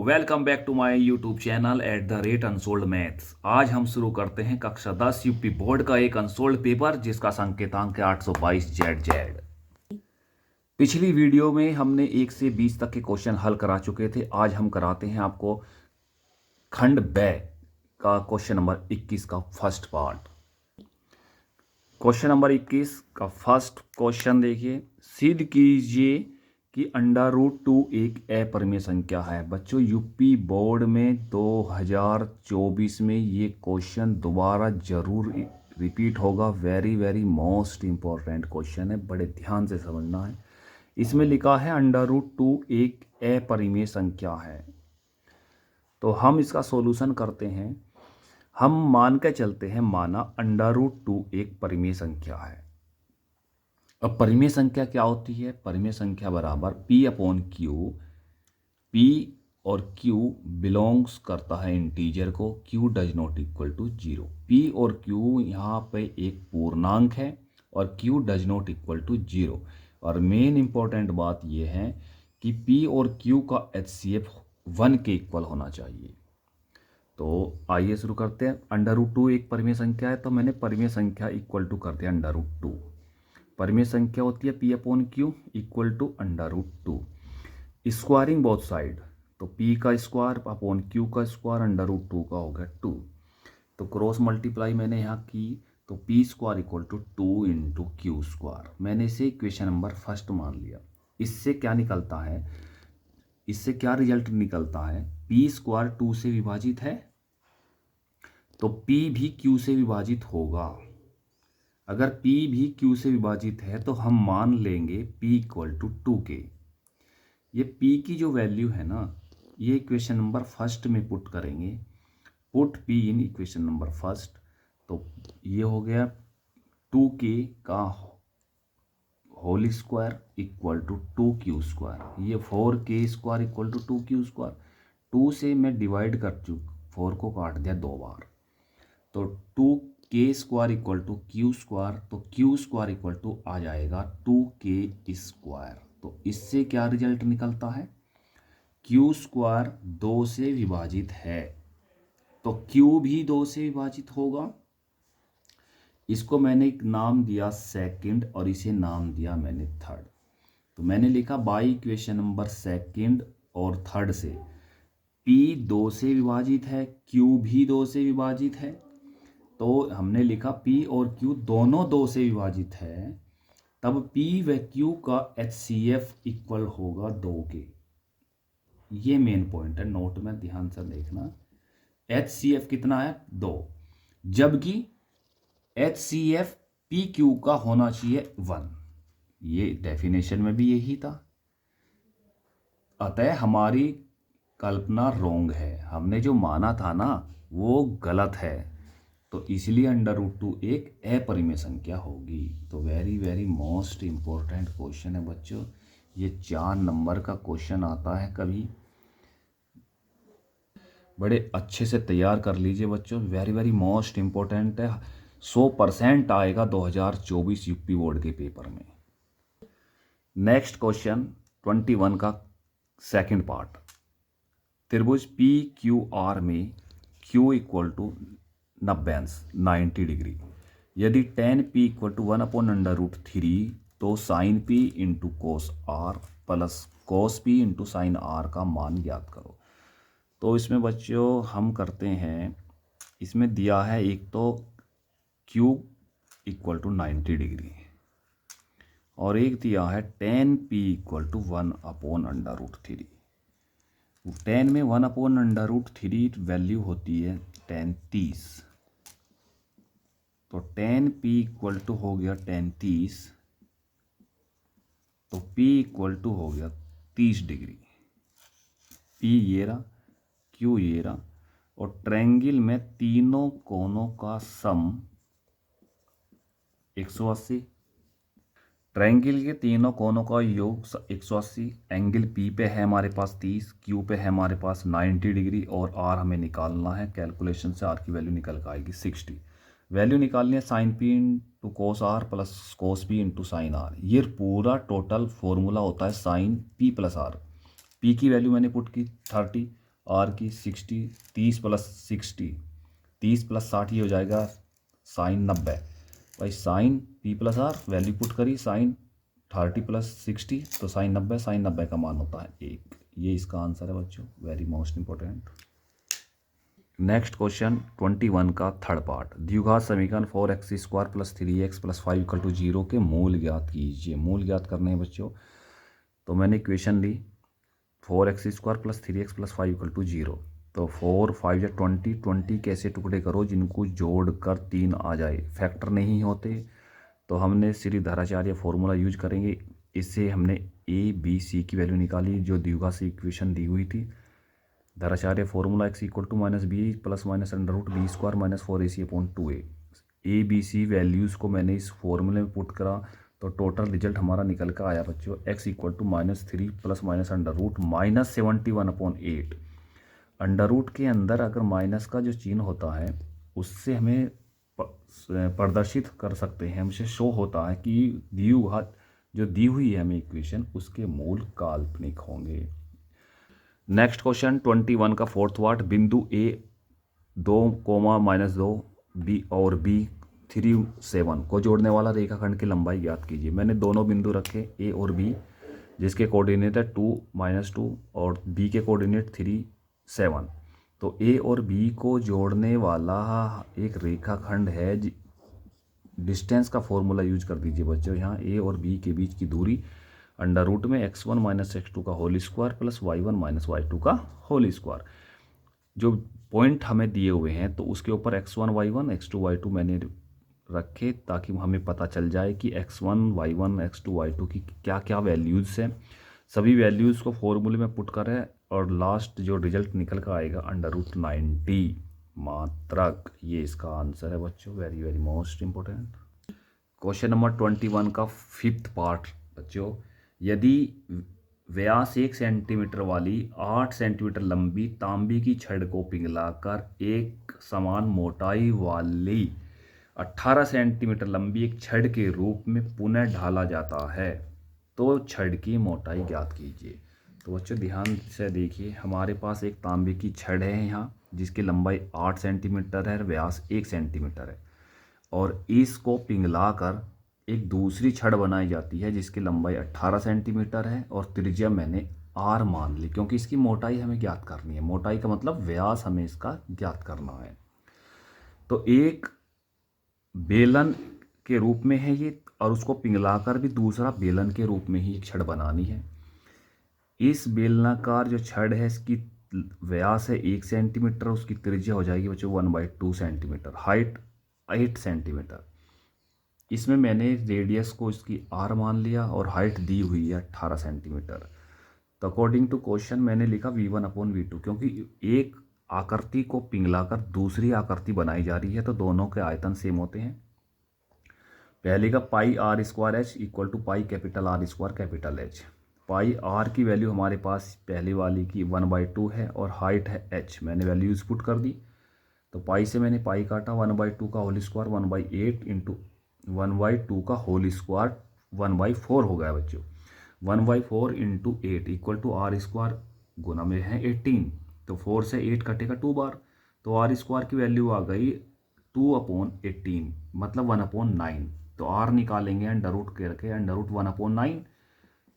Welcome back to my YouTube channel at the rate unsolved maths. आज हम शुरू करते हैं कक्षा 10 यूपी बोर्ड का एक अनसोल्ड पेपर जिसका संकेतांक है 822 जेड। पिछली वीडियो में हमने 1 से 20 तक के क्वेश्चन हल करा चुके थे। आज हम कराते हैं आपको खंड ब का क्वेश्चन नंबर 21 का फर्स्ट पार्ट। क्वेश्चन नंबर 21 का फर्स्ट क्वेश्चन देखिए, सिद्ध कीजिए कि √2 एक अपरिमेय संख्या है। बच्चों, यूपी बोर्ड में 2024 में ये क्वेश्चन दोबारा जरूर रिपीट होगा। Very very most important question है, बड़े ध्यान से समझना है। इसमें लिखा है √2 एक अपरिमेय संख्या है। तो हम इसका सॉल्यूशन करते हैं। हम मान के चलते हैं, माना √2 एक परिमेय संख्या है। अब परिमेय संख्या क्या होती है? परिमेय संख्या बराबर P/Q। P और Q बिलोंग्स करता है इंटीजर को, Q does not equal to 0। P और Q यहाँ पे एक पूर्णांक है और Q does not equal to 0। और मेन इंपॉर्टेंट बात यह है कि P और Q का HCF 1 के इक्वल होना चाहिए। तो आइए शुरू करते हैं। √2 एक परिमेय संख्या है, तो मैंने परिमेय संख्या इक्वल टू कर दिया √2। परिमेय संख्या होती है P/Q equal to √2। Squaring both side, तो P का स्क्वायर अपॉन Q का स्क्वायर √2 का हो गया 2। तो क्रॉस मल्टीप्लाई मैंने यहाँ की, तो P² equal to 2 into Q²। मैंने इसे इक्वेशन नंबर फर्स्ट मान लिया। इससे क्या निकलता है, इससे क्या रिजल्ट निकलता है? P² 2 से विभाजित है तो P भी Q से विभाजित होगा। अगर P भी Q से विभाजित है तो हम मान लेंगे P इक्वल टू 2 के। ये P की जो वैल्यू है ना, ये इक्वेशन नंबर फर्स्ट में पुट करेंगे। Put P in equation number first. तो ये हो गया 2k का whole square equal to 2q²। ये 4k² इक्वल टू 2q²। 2 से मैं डिवाइड कर चुका, 4 को काट दिया 2 बार, तो 2k² इक्वल टू q²। तो q² इक्वल टू आ जाएगा 2k²। तो इससे क्या रिजल्ट निकलता है? q² 2 से विभाजित है तो q भी 2 से विभाजित होगा। इसको मैंने एक नाम दिया सेकंड और इसे नाम दिया मैंने थर्ड। तो मैंने लिखा बाई इक्वेशन नंबर सेकंड और थर्ड से P 2 से विभाजित है, Q भी 2 से विभाजित है। तो हमने लिखा P और Q दोनों 2 से विभाजित है, तब P व Q का HCF इक्वल होगा 2 के। ये मेन पॉइंट है, नोट में ध्यान से देखना। HCF कितना है? 2। जबकि HCF PQ का होना चाहिए 1। ये डेफिनेशन में भी यही था। अतः हमारी कल्पना रोंग है, हमने जो माना था ना वो गलत है। तो इसलिए √2 एक अपरिमेय संख्या होगी। तो very very most important question है बच्चों। ये 4 नंबर का क्वेश्चन आता है, कभी बड़े अच्छे से तैयार कर लीजिए बच्चों। वेरी वेरी मोस्ट इम्पोर्टेंट है, 100% आएगा 2024 यूपी बोर्ड के पेपर में। नेक्स्ट क्वेश्चन 21 का सेकंड पार्ट। त्रिभुज PQR में Q इक्वल टू 90 डिग्री। यदि tan P इक्वल टू 1/√3 तो sin P into cos R plus cos P into sine R का मान ज्ञात करो। तो इसमें बच्चों हम करते हैं, इसमें दिया है एक तो Q इक्वल टू 90 डिग्री और एक दिया है tan P equal to 1/√3। tan में 1/√3 वैल्यू होती है tan 30। तो tan P इक्वल टू हो गया tan 30, तो P इक्वल टू हो गया 30 डिग्री। P ये रहा, Q ये रहा, और ट्रायंगल में तीनों कोनों का सम 180। ट्रायंगल के तीनों कोनों का योग 180। एंगल P पे है हमारे पास 30, Q पे है हमारे पास 90 डिग्री और R हमें निकालना है। कैलकुलेशन से R की वैल्यू निकल कर आएगी 60। वैल्यू निकालनी है sin P into cos R plus cos P into sine R। ये पूरा टोटल फॉर्मूला होता है sin P plus R। P की वैल्यू मैंने पुट की 30 आर की 60, 30 प्लस 60, 30 प्लस 60 ये हो जाएगा साइन 90। भाई sine P plus R value put करी, साइन 30 प्लस 60 तो साइन 90, साइन 90 का मान होता है 1। ये इसका आंसर है बच्चों, very most important. Next question 21 का थर्ड पार्ट, द्विघात समीकरण 4x² plus 3x plus 5 equal to 0 के मूल ज्ञात कीजिए। मूल ज्ञात करने हैं बच्चों, तो मैंने इक्वेशन ली 4x² plus 3x plus 5 equal to 0। तो 4 5 या 20, 20 कैसे टुकड़े करो जिनको जोड़कर 3 आ जाए, फैक्टर नहीं होते, तो हमने श्री धराचार्य फॉर्मूला यूज करेंगे। इससे हमने ए बी सी की वैल्यू निकाली जो द्विघात से इक्वेशन दी हुई थी। धराचार्य formula x equal to minus B plus minus under root B square minus 4ac upon 2a। A B C values को मैंने इस फॉर्मूले में पुट करा तो टोटल रिजल्ट हमारा निकल कर आया बच्चों x equal to -3 plus minus under root -71 upon 8। Under root के अंदर अगर माइनस का जो चिन्ह होता है उससे हमें प्रदर्शित कर सकते हैं, हमसे शो होता है कि द्विघात जो दी हुई है हमें इक्वेशन उसके मूल काल्पनिक होंगे। नेक्स्ट क्वेश्चन 21 का फोर्थ पार्ट, बिंदु ए 2, -2 बी और बी 3 7 को जोड़ने वाला रेखाखंड की लंबाई ज्ञात कीजिए। मैंने दोनों बिंदु रखे ए और बी जिसके कोऑर्डिनेट है 2 -2 और बी के कोऑर्डिनेट 3 7। तो ए और बी को जोड़ने वाला एक रेखाखंड है, डिस्टेंस का फॉर्मूला यूज कर दीजिए बच्चों। यहाँ ए और बी के बीच की दूरी अंडर रूट में x1 माइनस x2 का whole square plus y1 minus y2 का होल स्क्वायर। जो पॉइंट हमें दिए हुए हैं तो उसके ऊपर x1 y1 x2 y2 मैंने रखे ताकि हमें पता चल जाए कि x1 y1 x2 y2 की क्या क्या वैल्यूज़ हैं। सभी वैल्यूज़ को फॉर्मूले में पुट करें और लास्ट जो रिजल्ट निकल कर आएगा अंडर रूट 90 मात्रक। ये इसका आंसर है बच्चों, very very most important. Question number 21 का फिफ्थ पार्ट बच्चों, यदि व्यास 1 सेंटीमीटर वाली 8 सेंटीमीटर लंबी तांबे की छड़ को पिघलाकर एक समान मोटाई वाली 18 सेंटीमीटर लंबी एक छड़ के रूप में पुनः ढाला जाता है तो छड़ की मोटाई ज्ञात कीजिए। तो बच्चों ध्यान से देखिए, हमारे पास एक तांबे की छड़ है यहाँ जिसकी लंबाई 8 सेंटीमीटर है, व्यास 1 सेंटीमीटर है, और इसको पिघलाकर एक दूसरी छड़ बनाई जाती है जिसकी लंबाई 18 सेंटीमीटर है और त्रिज्या मैंने r मान ली क्योंकि इसकी मोटाई हमें ज्ञात करनी है। मोटाई का मतलब व्यास हमें इसका ज्ञात करना है। तो एक बेलन के रूप में है ये और उसको पिघलाकर भी दूसरा बेलन के रूप में ही एक छड़ बनानी है। इस बेलनाकार जो छड़ है इसकी व्यास है 1 सेंटीमीटर, उसकी त्रिज्या हो जाएगी बच्चों 1/2 सेंटीमीटर, हाइट 8 सेंटीमीटर। इसमें मैंने रेडियस को इसकी r मान लिया और हाइट दी हुई है 18 सेंटीमीटर। तो अकॉर्डिंग टू क्वेश्चन मैंने लिखा v1 अपॉन v2 क्योंकि एक आकृति को पिघलाकर दूसरी आकृति बनाई जा रही है तो दोनों के आयतन सेम होते हैं। पहले का pi r square H equal to pi capital R square capital H. Pi r की वैल्यू हमारे पास पहले वाली की 1/2 है और हाइट है h, मैंने वैल्यूज पुट कर दी। तो पाई से मैंने पाई काटा, 1/2 का होल स्क्वायर 1/8 इंटू 1/2 का होल स्क्वायर 1/4 हो गया बच्चों। 1/4 into 8 equal to R square गुना में है 18, तो 4 से 8 कटेगा 2 बार, तो R स्क्वायर की वैल्यू आ गई 2/18 मतलब 1/9। तो R निकालेंगे अंडर रूट करके, अंडर रूट 1/9,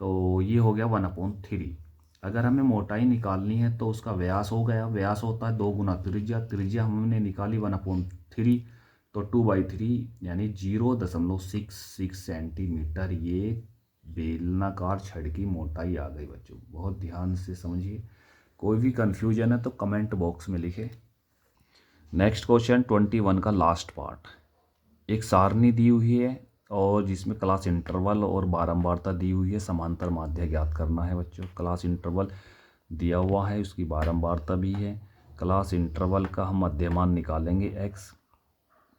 तो ये हो गया 1/3। अगर हमें मोटाई निकालनी है तो उसका व्यास हो गया, व्यास होता है 2 गुना त्रिज्या, त्रिज्या हमने निकाली 1/3 तो 2/3 यानी 0.66 सेंटीमीटर ये बेलनाकार छड़ की मोटाई आ गई बच्चों। बहुत ध्यान से समझिए, कोई भी कंफ्यूजन है तो कमेंट बॉक्स में लिखे। नेक्स्ट क्वेश्चन 21 का लास्ट पार्ट, एक सारणी दी हुई है और जिसमें क्लास इंटरवल और बारंबारता दी हुई है, समांतर माध्य ज्ञात करना है बच्चों। क्लास इंटरवल दिया हुआ है, उसकी बारंबारता भी है। क्लास इंटरवल का हम मध्यमान निकालेंगे x,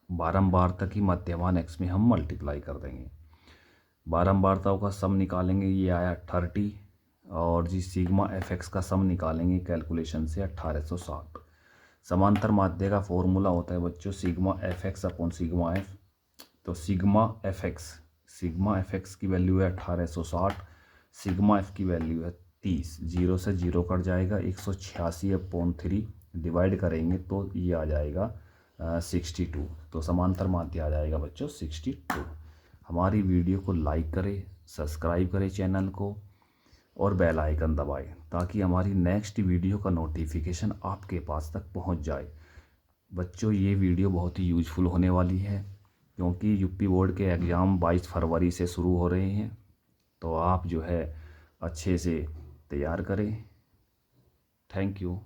बारंबारता की मध्यमान x में हम मल्टीप्लाई कर देंगे। बारंबारताओं का सम निकालेंगे, ये आया 30, और जी सिग्मा fx का सम निकालेंगे कैलकुलेशन से 1860। समांतर माध्य का फॉर्मूला होता है बच्चों sigma fx upon sigma f। तो सिग्मा fx की वैल्यू है 1860, सिग्मा f की वैल्यू है 30, जीरो से जीरो कट जाएगा, 186/3 डिवाइड करेंगे तो ये आ जाएगा 62। तो समांतर माध्य आ जाएगा बच्चों 62। हमारी वीडियो को लाइक करें, सब्सक्राइब करें चैनल को और बेल आइकन दबाएं ताकि हमारी नेक्स्ट वीडियो का नोटिफिकेशन आपके पास तक पहुंच जाए। बच्चों ये वीडियो बहुत ही यूज़फुल होने वाली है क्योंकि यूपी बोर्ड के एग्ज़ाम 22 फरवरी से शुरू हो रहे हैं। तो आप जो है अच्छे से तैयार करें। Thank you.